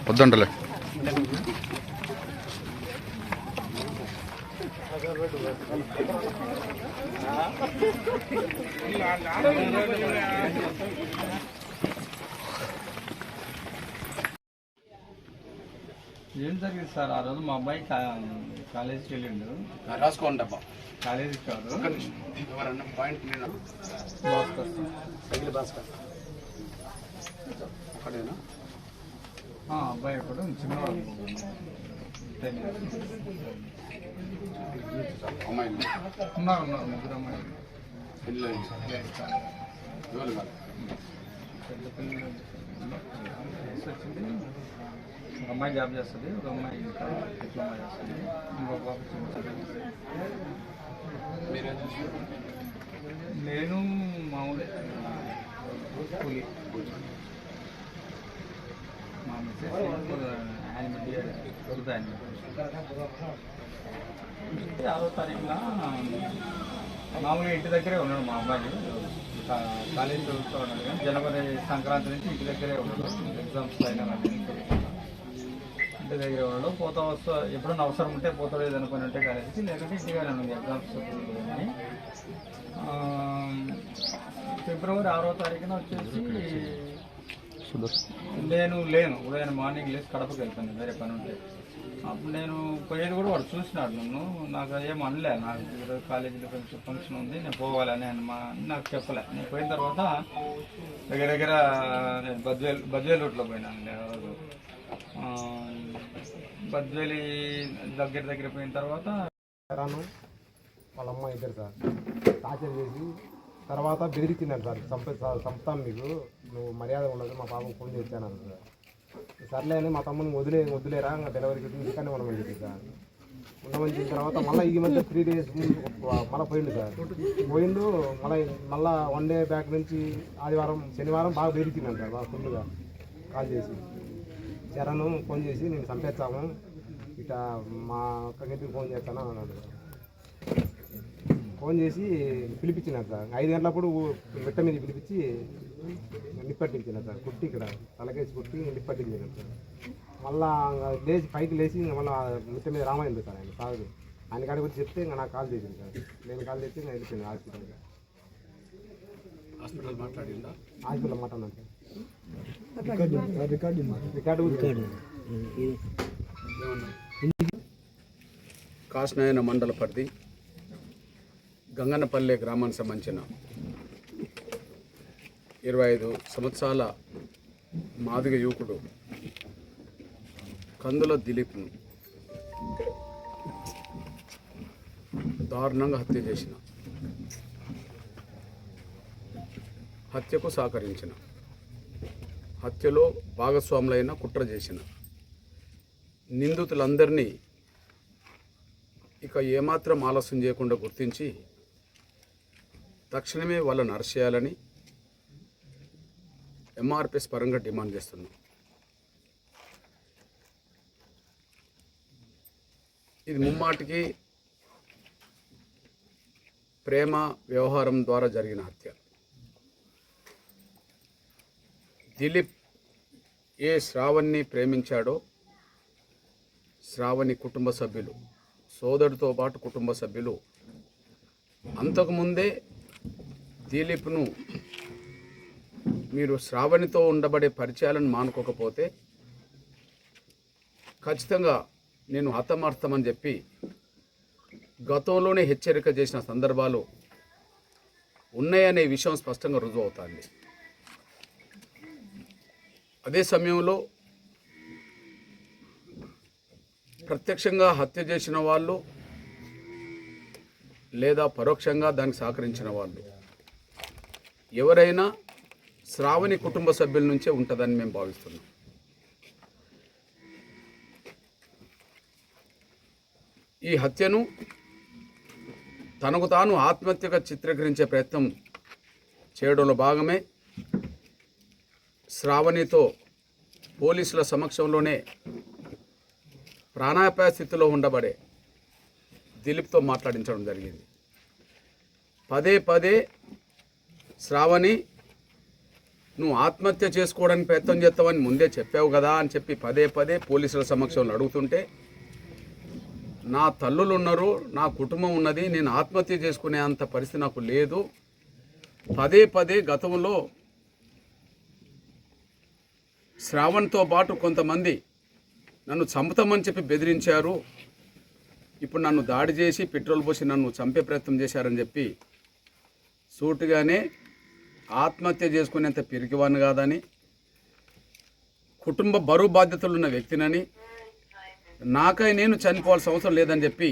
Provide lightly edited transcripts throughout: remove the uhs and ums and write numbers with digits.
వద్దంటలే ఏం జరిగింది సార్? ఆ రోజు మా అబ్బాయి కాలేజీకి వెళ్ళిండు. రాసుకోండి అబ్బా. కాలేజీకి కాదు, ఒకటేనా అబ్బాయి ఒకడు చిన్నవాడు. అమ్మాయిలు ఉన్నారు ముగ్గురు అమ్మాయిలు. పెళ్ళి పెద్ద పిల్లలు వచ్చింది. ఒక అమ్మాయి జాబ్ చేస్తుంది, ఒక అమ్మాయి ఇంకా డిప్లొమా చేస్తుంది, ఇంకొక బాబు నేను మామూలు కూలి. మా మిస్సెస్ యానిమల్ 6వ తారీఖున మామూలుగా ఇంటి దగ్గరే ఉన్నాడు మా అబ్బాయి. కాలేజీ చదువుతూ ఉన్నాడు, కానీ జనవరి సంక్రాంతి నుంచి ఇంటి దగ్గరే ఉన్నాడు. ఎగ్జామ్స్ అయినా ఇంటి దగ్గర ఉన్నాడు. పోతా వస్తా ఎప్పుడైనా అవసరం ఉంటే పోతాడు, ఏదైనా పని ఉంటే కాలేజీకి, లేకుంటే ఇంటిగానే ఉంది. ఎగ్జామ్స్ అని ఫిబ్రవరి 6వ తారీఖున వచ్చేసి నేను లేను. ఉదయం మార్నింగ్ లేచి కడపకి వెళ్తాను, వేరే పని ఉంటే. అప్పుడు నేను పోయేది కూడా వాడు చూసినాడు నన్ను. నాకు ఏం అనలే, నాకు కాలేజీలో కొంచెం ఫంక్షన్ ఉంది, నేను పోవాలని నాకు చెప్పలే. నేను పోయిన తర్వాత దగ్గర నేను బద్వేలు రూట్లో పోయినాను. రోజు బద్వేలి దగ్గర పోయిన తర్వాత వాళ్ళ అమ్మ ఇద్దరు సార్ టార్చర్ చేసి తర్వాత బెదిరించినారు సార్, చంపుతాను మీకు, నువ్వు మర్యాద ఉండదు, మా పాపకు ఫోన్ చేశాను సార్. సర్లే అని మా తమ్ముని వదిలేరా ఇంకా డెలివరీకి ఇంటికనే ఉండమని చెప్పి సార్. ఉండమని చెప్పిన తర్వాత మళ్ళీ ఈ మధ్య 3 days మళ్ళీ పోయిండు సార్. పోయిండు మళ్ళీ 1 day బ్యాక్ నుంచి ఆదివారం శనివారం బాగా బెదిరించినాను సార్, బాగా ఫుల్గా కాల్ చేసి. చరణ్ ఫోన్ చేసి నేను చంపేస్తాము, ఇట మా అక్కకి ఫోన్ చేస్తాను అన్నాడు. ఫోన్ చేసి పిలిపించినారు సార్. 5 గంటలప్పుడు మిట్ట మీద పిలిపించి నిప్పట్టించినారు సార్. కుట్టి ఇక్కడ తలకేసి కుట్టి నిప్పట్టించినారు సార్. మళ్ళా లేచి పైకి లేచి మళ్ళీ మిట్ట మీద రామాయింది సార్. ఆయన కాదు, ఆయన కాడికి వచ్చి చెప్తే ఇంకా నాకు కాల్ చేసింది సార్. నేను కాల్ చేసి ఇంకా వెళ్ళిపోయింది హాస్పిటల్గా. హాస్పిటల్ మాట్లాడిందా? హాస్పిటల్ మాట్లాడినాను సార్. కాశనాయన మండల పరిధి గంగన్నపల్లె గ్రామానికి సంబంధించిన 25 సంవత్సరాల మాదిగ యువకుడు కందుల దిలీప్ను దారుణంగా హత్య చేసిన, హత్యకు సహకరించిన, హత్యలో భాగస్వాములైన, కుట్ర చేసిన నిందితులందరినీ ఇక ఏమాత్రం ఆలస్యం చేయకుండా గుర్తించి తక్షణమే వాళ్ళని అరెస్ట్ చేయాలని ఎంఆర్పిఎస్ పరంగా డిమాండ్ చేస్తున్నాం. ఇది ముమ్మాటికి ప్రేమ వ్యవహారం ద్వారా జరిగిన హత్య. దిలీప్ ఏ శ్రావణ్ని ప్రేమించాడో శ్రావణి కుటుంబ సభ్యులు, సోదరుడితో పాటు కుటుంబ సభ్యులు అంతకుముందే దిలీప్ను మీరు శ్రావణితో ఉండబడే పరిచయాలను మానుకోకపోతే ఖచ్చితంగా నేను హతమార్తమని చెప్పి గతంలోనే హెచ్చరిక చేసిన సందర్భాలు ఉన్నాయనే విషయం స్పష్టంగా రుజువు అవుతుంది. అదే సమయంలో ప్రత్యక్షంగా హత్య చేసిన వాళ్ళు లేదా పరోక్షంగా దానికి సహకరించిన వాళ్ళు ఎవరైనా శ్రావణి కుటుంబ సభ్యుల నుంచే ఉంటుందని మేము భావిస్తున్నాం. ఈ హత్యను తనకు తాను ఆత్మహత్యగా చిత్రీకరించే ప్రయత్నం చేయడంలో భాగమే శ్రావణితో పోలీసుల సమక్షంలోనే ప్రాణాపాయ స్థితిలో ఉండబడే దిలీప్తో మాట్లాడించడం జరిగింది. పదే పదే శ్రావణి నువ్వు ఆత్మహత్య చేసుకోవడానికి ప్రయత్నం చేస్తావని ముందే చెప్పావు కదా అని చెప్పి పదే పదే పోలీసుల సమక్షంలో అడుగుతుంటే, నా తల్లులు ఉన్నారు, నా కుటుంబం ఉన్నది, నేను ఆత్మహత్య చేసుకునే అంత పరిస్థితి నాకు లేదు. పదే పదే గతంలో శ్రావణ్తో పాటు కొంతమంది నన్ను చంపుతామని చెప్పి బెదిరించారు. ఇప్పుడు నన్ను దాడి చేసి పెట్రోల్ పోసి నన్ను చంపే ప్రయత్నం చేశారని చెప్పి సూటిగానే ఆత్మహత్య చేసుకునేంత పిరికివాన్ని కాదని, కుటుంబ బరువు బాధ్యతలున్న వ్యక్తినని, నాకై నేను చనిపోవాల్సిన అవసరం లేదని చెప్పి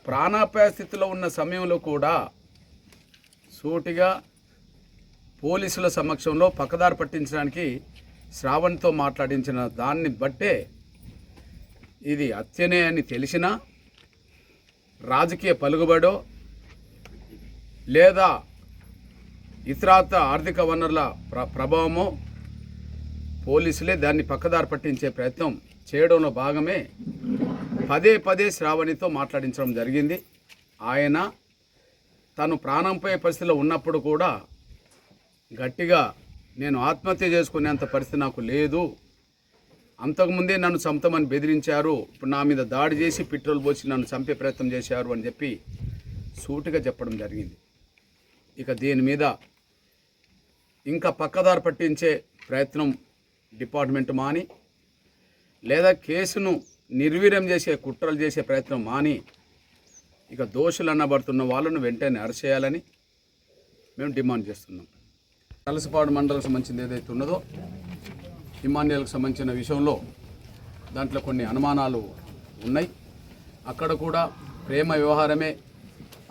ప్రాణాపాయ స్థితిలో ఉన్న సమయంలో కూడా సూటిగా పోలీసుల సమక్షంలో పక్కదారి పట్టించడానికి శ్రావణ్తో మాట్లాడించిన దాన్ని బట్టే ఇది హత్యనే అని తెలిసినా రాజకీయ పలుకుబడో లేదా ఇతరాత ఆర్థిక వనరుల ప్రభావమో పోలీసులే దాన్ని పక్కదారి పట్టించే ప్రయత్నం చేయడంలో భాగమే పదే పదే శ్రావణితో మాట్లాడించడం జరిగింది. ఆయన తను ప్రాణంపై పరిస్థితిలో ఉన్నప్పుడు కూడా గట్టిగా నేను ఆత్మహత్య చేసుకునేంత పరిస్థితి నాకు లేదు, అంతకుముందే నన్ను చంపుతామని బెదిరించారు, ఇప్పుడు నా మీద దాడి చేసి పెట్రోల్ పోసి నన్ను చంపే ప్రయత్నం చేశారు అని చెప్పి సూటిగా చెప్పడం జరిగింది. ఇక దీని మీద ఇంకా పక్కదారి పట్టించే ప్రయత్నం డిపార్ట్మెంట్ మాని, లేదా కేసును నిర్వీర్యం చేసే కుట్రలు చేసే ప్రయత్నం మాని, ఇక దోషులు అనబడుతున్న వాళ్ళను వెంటనే అరెస్ట్ చేయాలని మేము డిమాండ్ చేస్తున్నాం. కలసపాడు మండలం సంబంధించింది ఏదైతే ఉన్నదో ఇమాన్యుయల్కి సంబంధించిన విషయంలో దాంట్లో కొన్ని అనుమానాలు ఉన్నాయి. అక్కడ కూడా ప్రేమ వ్యవహారమే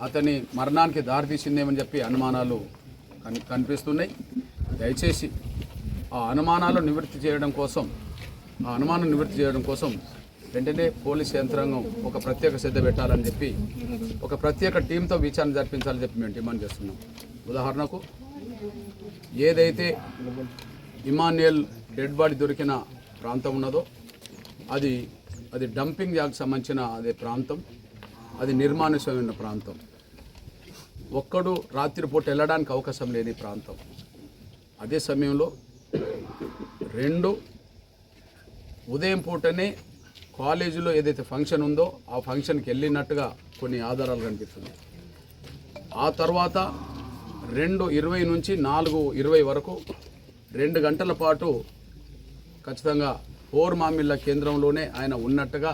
అతని మరణానికి దారితీసిందేమని చెప్పి అనుమానాలు కనిపిస్తున్నాయి. దయచేసి ఆ అనుమానాలను నివృత్తి చేయడం కోసం వెంటనే పోలీస్ యంత్రాంగం ఒక ప్రత్యేక శ్రద్ధ పెట్టాలని చెప్పి ఒక ప్రత్యేక టీంతో విచారణ జరిపించాలని చెప్పి మేము డిమాండ్ చేస్తున్నాం. ఉదాహరణకు ఏదైతే ఇమాన్యుయల్ డెడ్ బాడీ దొరికిన ప్రాంతం ఉన్నదో అది డంపింగ్ యార్డ్కి సంబంధించిన అదే ప్రాంతం, అది నిర్మానుష్యమైన ప్రాంతం, ఒక్కడు రాత్రిపూట వెళ్ళడానికి అవకాశం లేని ప్రాంతం. అదే సమయంలో 2 ఉదయం పూటనే కాలేజీలో ఏదైతే ఫంక్షన్ ఉందో ఆ ఫంక్షన్కి వెళ్ళినట్టుగా కొన్ని ఆధారాలు కనిపిస్తున్నాయి. ఆ తర్వాత 2:20 నుంచి 4:20 వరకు 2 గంటల పాటు ఖచ్చితంగా మామిళ్ళ కేంద్రంలోనే ఆయన ఉన్నట్టుగా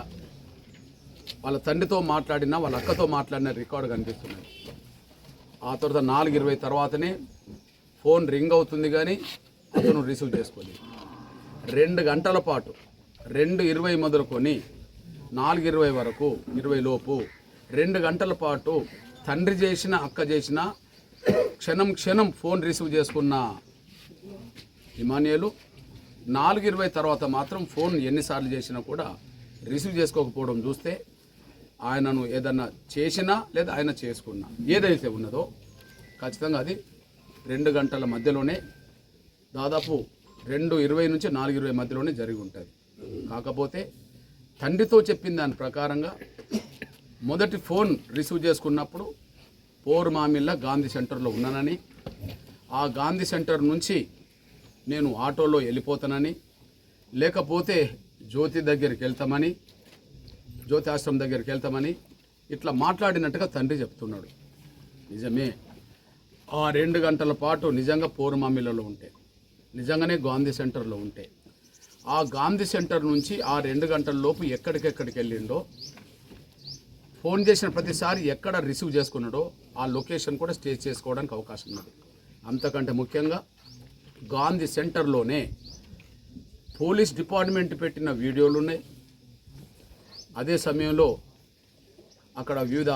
వాళ్ళ తండ్రితో మాట్లాడినా వాళ్ళ అక్కతో మాట్లాడిన రికార్డు కనిపిస్తున్నాయి. ఆ తర్వాత 4:20 తర్వాతనే ఫోన్ రింగ్ అవుతుంది కానీ అతను రిసీవ్ చేసుకోలేదు. 2 గంటల పాటు 2:20 మొదలుకొని 4:20 వరకు 20 లోపు 2 గంటల పాటు తండ్రి చేసిన అక్క చేసిన క్షణం ఫోన్ రిసీవ్ చేసుకున్న ఇమాన్యుయల్ 4:20 తర్వాత మాత్రం ఫోన్ ఎన్నిసార్లు చేసినా కూడా రిసీవ్ చేసుకోకపోవడం చూస్తే ఆయనను ఏదన్నా చేసినా లేదా ఆయన చేసుకున్నా ఏదైతే ఉన్నదో ఖచ్చితంగా అది 2 గంటల మధ్యలోనే దాదాపు 2:20 నుంచి 4:20 మధ్యలోనే జరిగి ఉంటుంది. కాకపోతే తండ్రితో చెప్పిన దాని ప్రకారంగా మొదటి ఫోన్ రిసీవ్ చేసుకున్నప్పుడు మామిళ్ళ గాంధీ సెంటర్లో ఉన్నానని, ఆ గాంధీ సెంటర్ నుంచి నేను ఆటోలో వెళ్ళిపోతానని, లేకపోతే జ్యోతి దగ్గరికి వెళ్తామని, జ్యోతి ఆశ్రమం దగ్గరికి వెళ్తామని ఇట్లా మాట్లాడినట్టుగా తండ్రి చెప్తున్నాడు. నిజమే, ఆ 2 గంటల పాటు నిజంగా మామిళ్ళలో ఉంటే, నిజంగానే గాంధీ సెంటర్లో ఉంటే, ఆ గాంధీ సెంటర్ నుంచి ఆ 2 గంటల లోపు ఎక్కడికెక్కడికి వెళ్ళిండో, ఫోన్ చేసిన ప్రతిసారి ఎక్కడ రిసీవ్ చేసుకున్నాడో ఆ లొకేషన్ కూడా స్టే చేసుకోవడానికి అవకాశం ఉన్నది. అంతకంటే ముఖ్యంగా గాంధీ సెంటర్లోనే పోలీస్ డిపార్ట్మెంట్ పెట్టిన వీడియోలు ఉన్నాయి. అదే సమయంలో అక్కడ వివిధ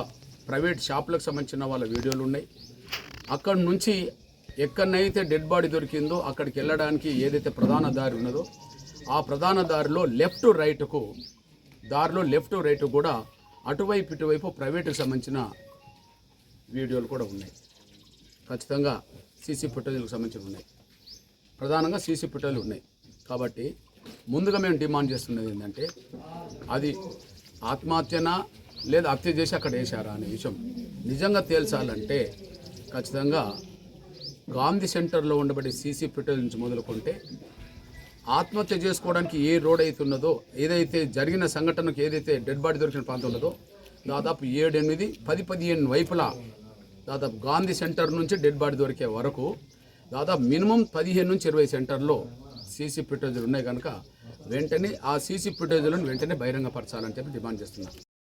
ప్రైవేట్ షాపులకు సంబంధించిన వాళ్ళ వీడియోలు ఉన్నాయి. అక్కడి నుంచి ఎక్కడనైతే డెడ్ బాడీ దొరికిందో అక్కడికి వెళ్ళడానికి ఏదైతే ప్రధాన దారి ఉన్నదో ఆ ప్రధాన దారిలో లెఫ్ట్ రైట్ కూడా అటువైపు ఇటువైపు ప్రైవేటుకు సంబంధించిన వీడియోలు కూడా ఉన్నాయి. ఖచ్చితంగా సీసీ ఫుటేజ్లకు సంబంధించి ఉన్నాయి, ప్రధానంగా సీసీ ఫుటేజ్లు ఉన్నాయి. కాబట్టి ముందుగా మేము డిమాండ్ చేస్తున్నది ఏంటంటే అది ఆత్మహత్యనా లేదా హత్య చేసి అక్కడ వేశారా అనే విషయం నిజంగా తేల్చాలంటే ఖచ్చితంగా గాంధీ సెంటర్లో ఉండబడే సీసీ ఫుటేజ్ నుంచి మొదలుకుంటే ఆత్మహత్య చేసుకోవడానికి ఏ రోడ్ అయితే ఉన్నదో, ఏదైతే జరిగిన సంఘటనకు ఏదైతే డెడ్ బాడీ దొరికిన ప్రాంతం ఉన్నదో దాదాపు 7, 8, 10, 15 వైపులా దాదాపు గాంధీ సెంటర్ నుంచి డెడ్ బాడీ దొరికే వరకు దాదాపు మినిమం 15 నుంచి 20 సెంటర్లో సీసీ ఫుటేజ్లు ఉన్నాయి కనుక వెంటనే ఆ సీసీ ఫుటేజ్లను వెంటనే బహిరంగపరచాలని చెప్పి డిమాండ్ చేస్తున్నాం.